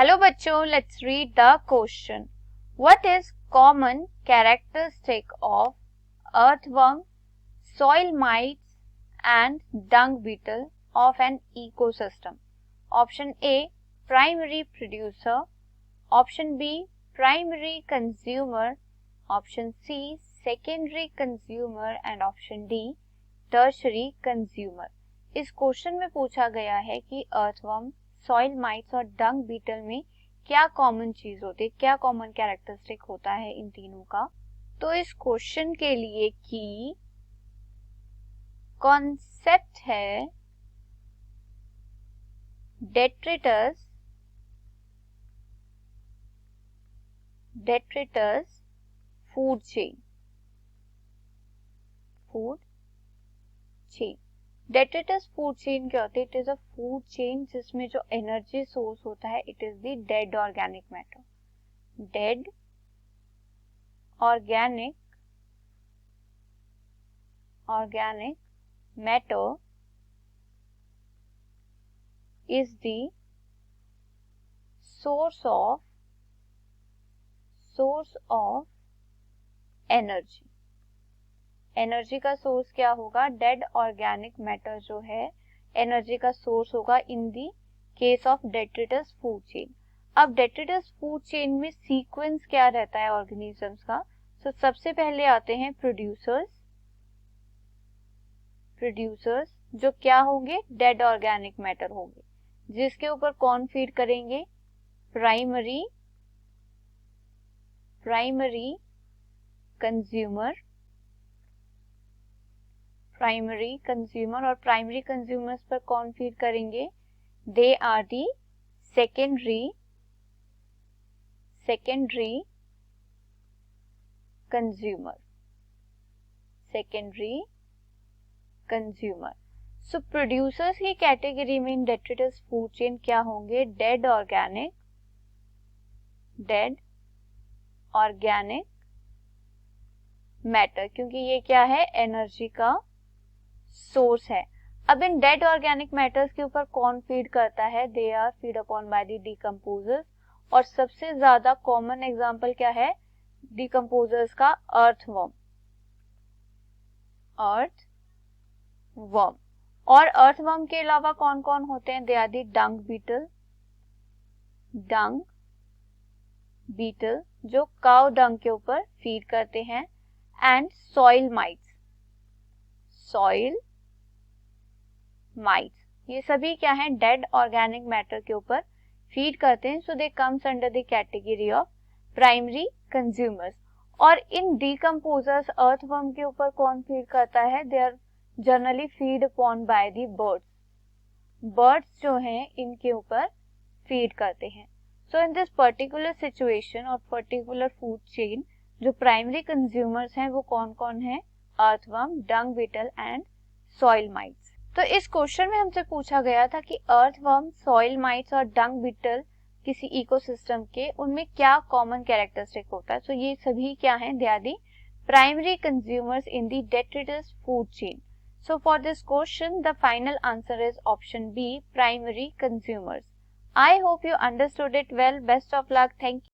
Hello बच्चों, let's read the question. What is common characteristic of earthworm, soil mites and dung beetle of an ecosystem? Option A, primary producer. Option B, primary consumer. Option C, secondary consumer. And option D, tertiary consumer. इस question में पूछा गया है कि earthworm, soil mites और डंग beetle में क्या common चीज होती है, क्या कॉमन कैरेक्टरिस्टिक होता है इन तीनों का. तो इस क्वेश्चन के लिए की कॉन्सेप्ट है detritus food chain. Detritus food chain क्या होती है? It is a food chain जिसमें जो एनर्जी सोर्स होता है it is the dead organic matter. Dead organic matter is the source of energy. Energy का सोर्स क्या होगा? डेड ऑर्गेनिक मैटर जो है एनर्जी का सोर्स होगा in the case of detritus food chain. अब डेट्रिटस फूड चेन में sequence क्या रहता है ऑर्गेनिजम्स का? तो सबसे पहले आते हैं प्रोड्यूसर्स जो क्या होंगे? डेड ऑर्गेनिक मैटर होंगे, जिसके ऊपर कौन फीड करेंगे? Primary consumer. और प्राइमरी कंज्यूमर्स पर कौन फीड करेंगे? They are the secondary consumer. So producers की कैटेगरी में इन डेट्रिटस फूड चेन क्या होंगे? डेड ऑर्गेनिक मैटर, क्योंकि ये क्या है? एनर्जी का सोर्स है. अब इन डेड ऑर्गेनिक मैटर्स के ऊपर कौन फीड करता है? They are feed upon by the decomposers. और सबसे ज्यादा कॉमन एग्जांपल क्या है डिकम्पोजर्स का? अर्थवर्म. और अर्थवर्म के अलावा कौन कौन होते हैं? They are the dung beetle जो काउ डंग के ऊपर फीड करते हैं. एंड सॉइल माइट्स, ये सभी क्या हैं? डेड ऑर्गेनिक मैटर के ऊपर फीड करते हैं. So they comes under the category of primary consumers. और इन डिकम्पोजर्स अर्थवर्म के ऊपर कौन फीड करता है? They are generally feed upon by the birds जो हैं इनके ऊपर फीड करते हैं. So in this particular situation और पर्टिकुलर फूड चेन जो प्राइमरी कंज्यूमर्स हैं वो कौन कौन है? Earthworm, dung beetle and soil mites. तो इस क्वेश्चन में हमसे पूछा गया था कि अर्थवर्म, सॉइल माइट्स और डंग बीटल किसी इकोसिस्टम के उनमें क्या कॉमन कैरेक्टरिस्टिक होता है. सो ये सभी क्या हैं? They are the primary consumers in the detritus food chain. So for this question, the final answer is option B, primary consumers. I hope you understood it well. Best of luck. Thank you.